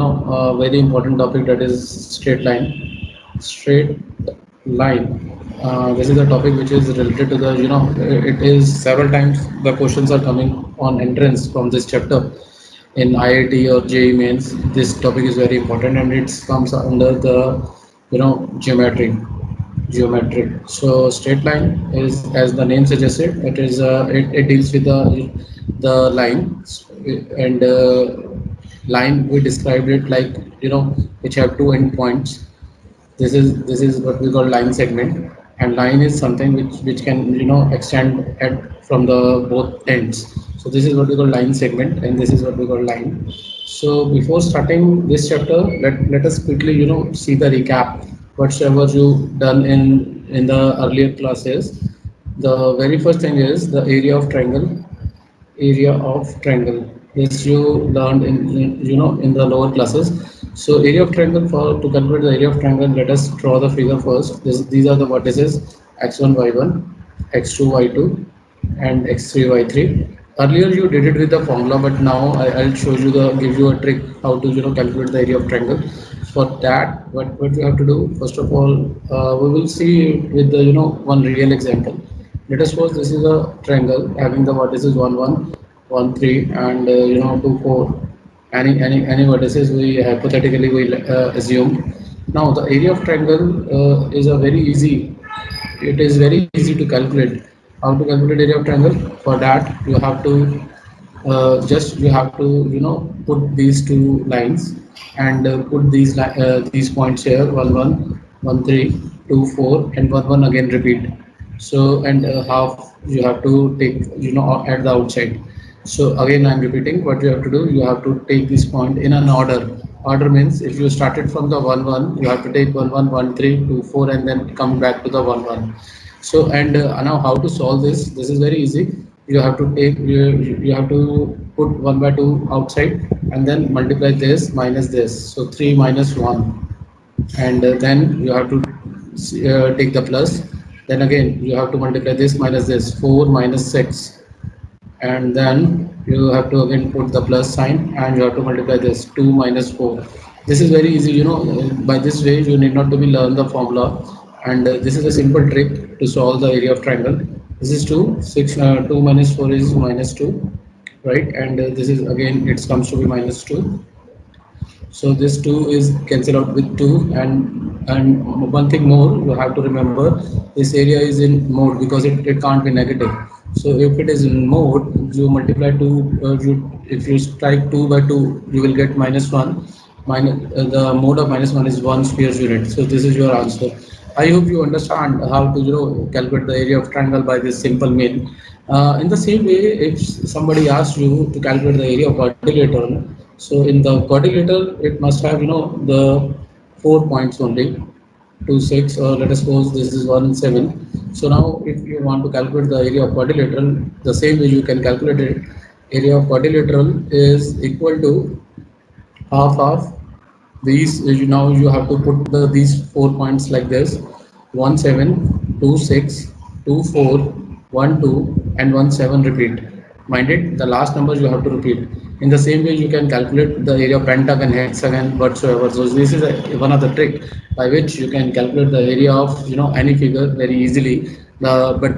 a very important topic, that is straight line. Straight line. This is a topic which is related to the, it is several times the questions are coming on entrance from this chapter in IIT or JEE mains. This topic is very important and it comes under the, geometry. Geometric. So straight line is, as the name suggested, it deals with the line, and line we described it like, which have two endpoints. This is what we call line segment, and line is something which can extend at from the both ends. So this is what we call line segment, and this is what we call line. So before starting this chapter, let us quickly see the recap whatever you done in the earlier classes. The very first thing is the area of triangle. Area of triangle, this you learned in the lower classes. So area of triangle, for to calculate the area of triangle, let us draw the figure first. These are the vertices x1 y1, x2 y2, and x3 y3. Earlier you did it with the formula, but now I'll show you the give you a trick how to calculate the area of triangle. For that, what you have to do, first of all, we will see with the one real example. Let us suppose this is a triangle having the vertices 1 1, 1 3, and 2 4. Any vertices we hypothetically will assume. Now the area of triangle is a very easy. It is very easy to calculate. How to calculate area of triangle? For that, you have to just you have to put these two lines, and put these points here, 1 1, 1 3, 2 4, and 1 1 again repeat. So, and half you have to take at the outside. So again I'm repeating what you have to do. You have to take this point in an order. Order means if you started from the 1 1, you have to take 1 1, 1 3, 2 4, and then come back to the 1 1. So, and now how to solve this? This is very easy. You have to take you have to put 1 by 2 outside, and then multiply this minus this. So 3 minus 1, and then you have to take the plus. Then again you have to multiply this minus this, 4 minus 6, and then you have to again put the plus sign, and you have to multiply this, 2 minus 4. This is very easy, by this way you need not to be learn the formula. And this is a simple trick to solve the area of triangle. This is 2 6, 2 minus 4 is minus 2, right? And this is again it comes to be minus 2. So this 2 is cancelled out with 2, and one thing more you have to remember, this area is in mode because it can't be negative. So if it is in mode, you multiply 2, if you strike 2 by 2, you will get minus 1. The mode of minus 1 is 1 square unit. So this is your answer. I hope you understand how to calculate the area of triangle by this simple mean. In the same way, if somebody asks you to calculate the area of quadrilateral, so in the quadrilateral it must have the 4 points only, 2 6, or let us suppose this is 1 7. So now if you want to calculate the area of quadrilateral, the same way you can calculate it. Area of quadrilateral is equal to half of these. Now you have to put these 4 points like this: 1 7, 2 6, 2 4, 1 2, and 1 7 repeat. Mind it, the last numbers you have to repeat. In the same way you can calculate the area of pentagon, hexagon, whatsoever. So this is one of the trick by which you can calculate the area of any figure very easily. But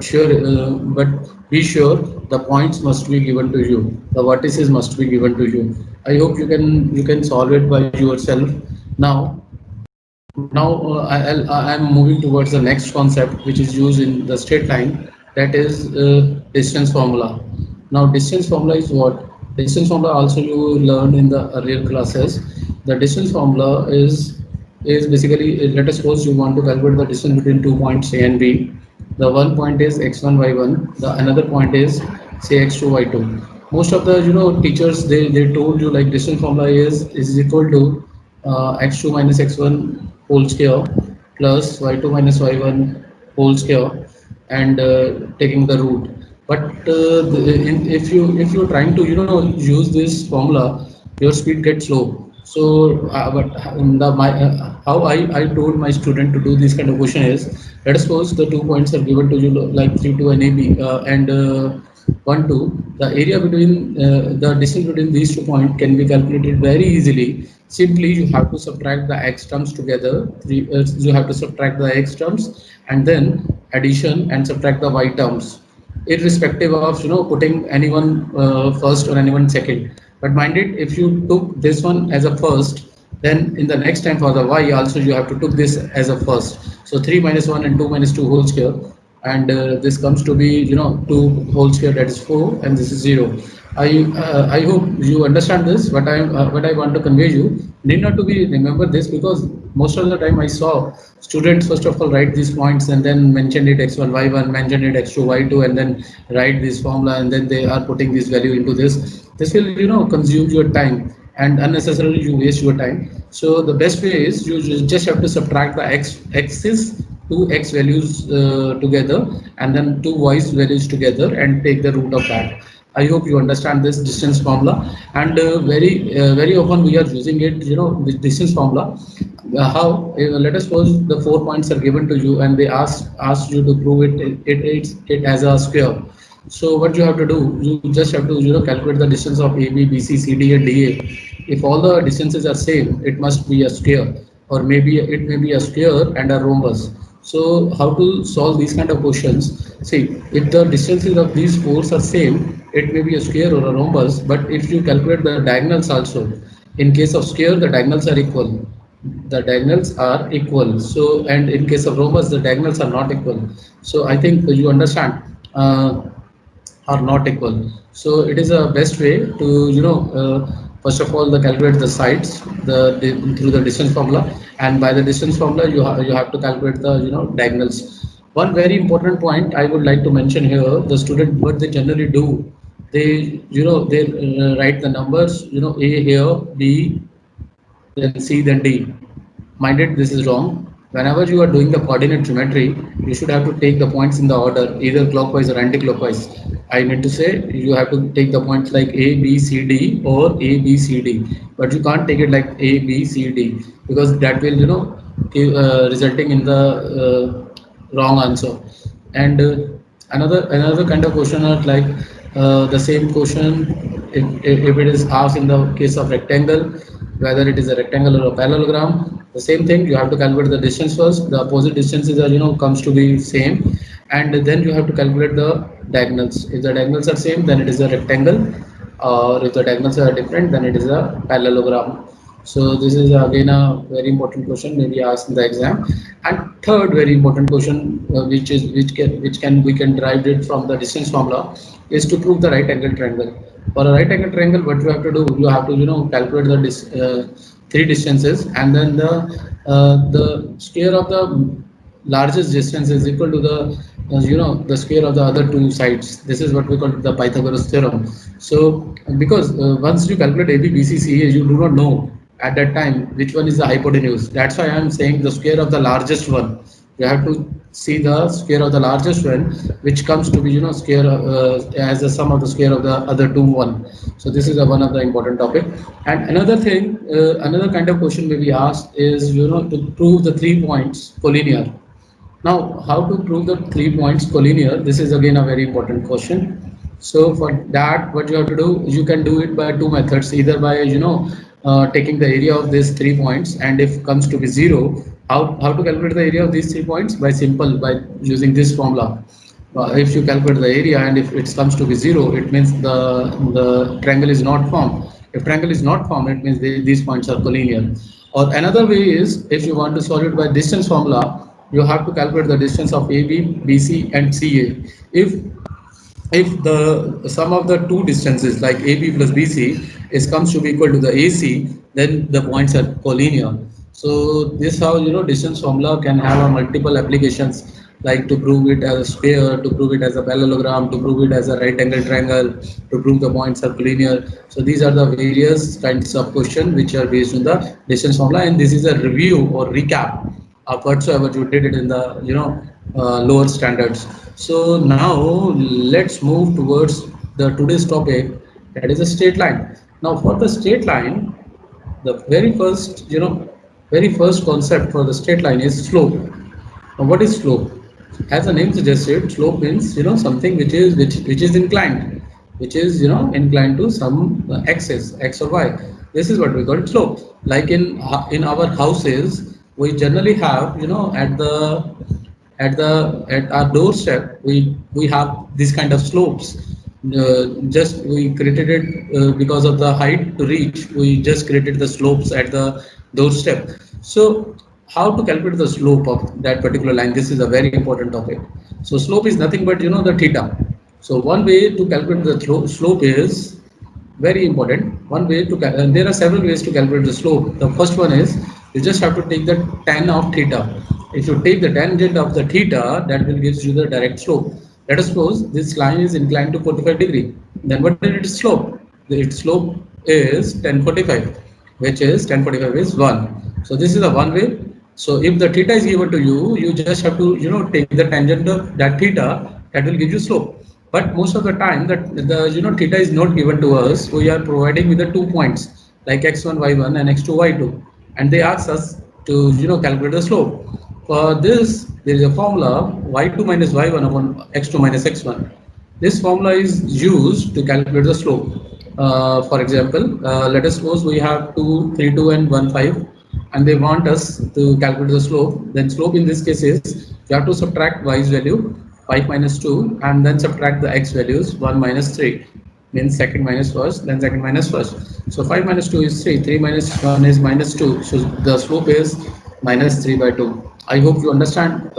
be sure the points must be given to you. The vertices must be given to you. I hope you can solve it by yourself. Now, I'm moving towards the next concept which is used in the straight line, that is distance formula. Now distance formula is what? Distance formula also you learned in the earlier classes. The distance formula is basically, let us suppose you want to calculate the distance between 2 points A and B. The one point is x1 y1, the another point is say x2 y2. Most of the teachers, they told you like distance formula is equal to x2 minus x1 whole square plus y2 minus y1 whole square, and taking the root. But if you're trying to use this formula, your speed gets slow. So how I told my student to do this kind of question is, let us suppose the 2 points are given to you like 3 2 and AB, and 1 2. The area between the distance between these 2 points can be calculated very easily. Simply you have to subtract the x terms together. You have to subtract the x terms and then addition and subtract the y terms, irrespective of putting anyone first or anyone second. But mind it, if you took this one as a first, then in the next time for the y also you have to took this as a first. So 3 minus 1 and 2 minus 2 whole square, and this comes to be 2 whole square, that is 4, and this is 0. I hope you understand this. What I want to convey you need not to be remember this, because most of the time I saw students first of all write these points and then mention it x1 y1, mention it x2 y2, and then write this formula, and then they are putting this value into this will consume your time, and unnecessarily you waste your time. So the best way is you just have to subtract the x's, two x values together, and then two y's values together, and take the root of that. I hope you understand this distance formula, and very often we are using it. This distance formula. How let us suppose the 4 points are given to you, and they ask you to prove it as a square. So what you have to do, you just have to calculate the distance of AB, BC, CD, and DA. If all the distances are same, it must be a square, or maybe it may be a square and a rhombus. So how to solve these kind of questions? See, if the distances of these fours are same, it may be a square or a rhombus. But if you calculate the diagonals also, in case of square, the diagonals are equal. The diagonals are equal. So, and in case of rhombus, the diagonals are not equal. So I think you understand. Are not equal. So it is a best way to first of all the calculate the sides through the distance formula, and by the distance formula you have to calculate the diagonals. One very important point I would like to mention here: the student, what they generally do, they they write the numbers, a here, b, then C, then D. Minded, this is wrong. Whenever you are doing the coordinate geometry, you should have to take the points in the order, either clockwise or anti-clockwise. I mean to say, you have to take the points like A, B, C, D, or A, B, C, D. But you can't take it like A, B, C, D, because that will, resulting in the wrong answer. And another kind of question are like the same question, if it is asked in the case of rectangle, whether it is a rectangle or a parallelogram, the same thing. You have to calculate the distance first. The opposite distances are comes to be same, and then you have to calculate the diagonals. If the diagonals are same, then it is a rectangle, or if the diagonals are different, then it is a parallelogram. So this is again a very important question, maybe asked in the exam. And third very important question, which can we can derive it from the distance formula, is to prove the right angle triangle. For a right angle triangle, what you have to do, you have to calculate the three distances, and then the square of the largest distance is equal to the the square of the other two sides. This is what we call the Pythagoras theorem. So because once you calculate AB, BC, CA, you do not know at that time which one is the hypotenuse. That's why I am saying the square of the largest one. You have to see the square of the largest one, which comes to be square as the sum of the square of the other two one. So this is one of the important topic. And another thing, another kind of question may be asked is to prove the 3 points collinear. Now, how to prove the 3 points collinear? This is again a very important question. So for that, what you have to do, you can do it by two methods. Either by taking the area of these 3 points, and if comes to be zero, how to calculate the area of these 3 points? By simple, by using this formula. If you calculate the area and if it comes to be zero, it means the triangle is not formed. If triangle is not formed, it means these points are collinear. Or another way is, if you want to solve it by distance formula, you have to calculate the distance of AB, BC, and CA. If the sum of the two distances like AB plus BC is comes to be equal to the AC, then the points are collinear. So this how distance formula can have a multiple applications, like to prove it as a sphere, to prove it as a parallelogram, to prove it as a right angle triangle, to prove the points are collinear. So these are the various kinds of question which are based on the distance formula, and this is a review or recap of whatsoever you did it in the lower standards. So now let's move towards the today's topic, that is a straight line. Now for the straight line, the very first concept for the straight line is slope. Now what is slope? As the name suggested, slope means something which is inclined, which is inclined to some axis, x or y. This is what we call slope. Like in our houses, we generally have, at our doorstep, we have these kind of slopes. Just we created it because of the height to reach. We just created the slopes at the doorstep. So how to calculate the slope of that particular line? This is a very important topic. So slope is nothing but the theta. So one way to calculate the slope is very important. One way to there are several ways to calculate the slope. The first one is you just have to take the tan of theta. If you take the tangent of the theta, that will gives you the direct slope. Let us suppose this line is inclined to 45 degree. Then what is its slope? Its slope is tan 45, which is tan 45 is 1. So this is the one way. So if the theta is given to you, you just have to take the tangent of that theta. That will give you slope. But most of the time that the theta is not given to us, we are providing with the 2 points like x1 y1 and x2 y2, and they ask us to calculate the slope. For this, there is a formula y2 minus y1 upon x2 minus x1. This formula is used to calculate the slope. For example, let us suppose we have 2, 3, 2 and 1, 5, and they want us to calculate the slope. Then slope in this case is you have to subtract y's value 5 minus 2 and then subtract the x values 1 minus 3, means second minus first, then second minus first. So 5 minus 2 is 3, 3 minus 1 is minus 2. So the slope is minus 3 by 2. I hope you understand.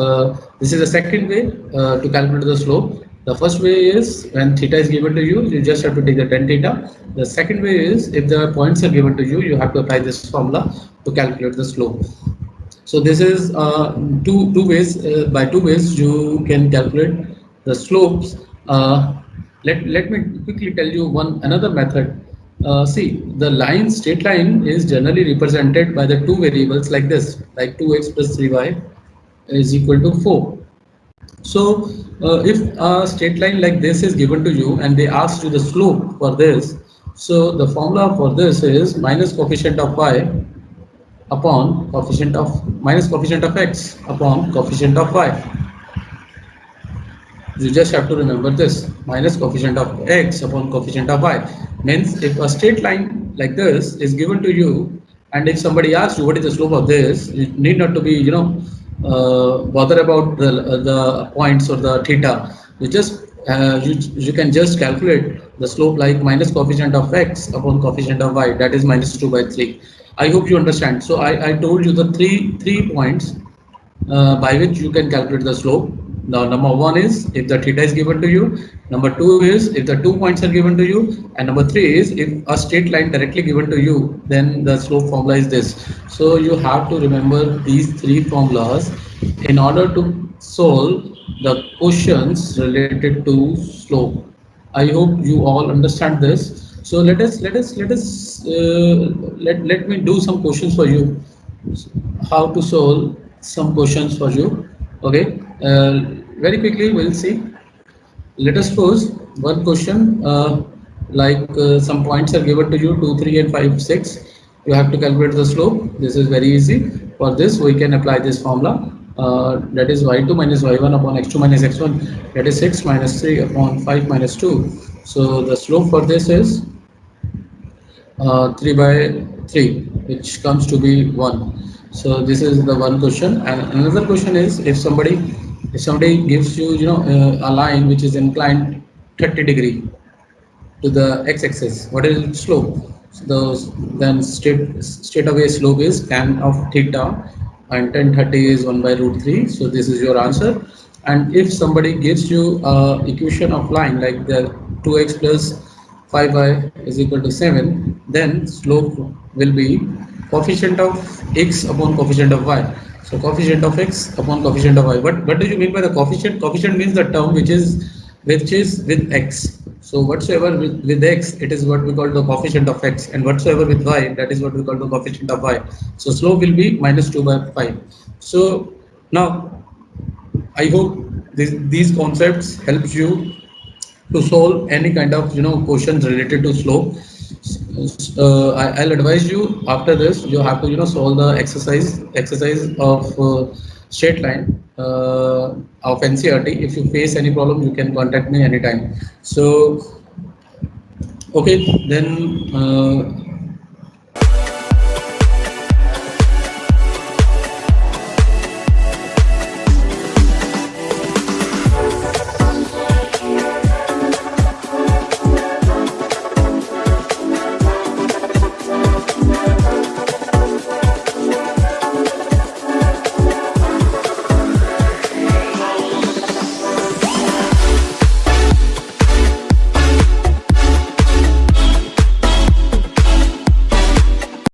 This is the second way to calculate the slope. The first way is when theta is given to you, you just have to take the tan theta. The second way is if the points are given to you, you have to apply this formula to calculate the slope. So this is two ways. By two ways you can calculate the slopes. Let me quickly tell you one another method. See, the line straight line is generally represented by the two variables like this, like 2x plus 3y is equal to 4. So if a straight line like this is given to you and they ask you the slope for this, so the formula for this is minus coefficient of y upon coefficient of minus coefficient of x upon coefficient of y. You just have to remember this, minus coefficient of x upon coefficient of y. Means if a straight line like this is given to you, and if somebody asks you what is the slope of this, you need not to be bother about the points or the theta. You just you can just calculate the slope like minus coefficient of x upon coefficient of y, that is minus 2 by 3. I hope you understand. So I told you the three points by which you can calculate the slope. Now, number one is if the theta is given to you. Number two is if the 2 points are given to you, and number three is if a straight line directly given to you, then the slope formula is this. So you have to remember these three formulas in order to solve the questions related to slope. I hope you all understand this. So let me do some questions for you, how to solve some questions for you. Okay, very quickly we'll see. Let us suppose one question like some points are given to you 2, 3 and 5, 6. You have to calculate the slope. This is very easy. For this we can apply this formula, that is y2 minus y1 upon x2 minus x1, that is 6 minus 3 upon 5 minus 2. So the slope for this is 3 by 3, which comes to be 1. So this is the one question. And another question is if somebody gives you a line which is inclined 30 degree to the x-axis, what is its slope? So then straight away slope is tan of theta, and tan 30 is 1 by root 3. So this is your answer. And if somebody gives you equation of line like the 2x plus 5y is equal to 7, then slope will be coefficient of x upon coefficient of y. So coefficient of x upon coefficient of y. What do you mean by the coefficient? Coefficient means the term which is with x. So whatsoever with x, it is what we call the coefficient of x, and whatsoever with y, that is what we call the coefficient of y. So slope will be minus 2 by 5. So now I hope these concepts helps you to solve any kind of questions related to slope. I'll advise you after this you have to solve the exercise of straight line of NCERT. If you face any problem, you can contact me anytime. So okay, then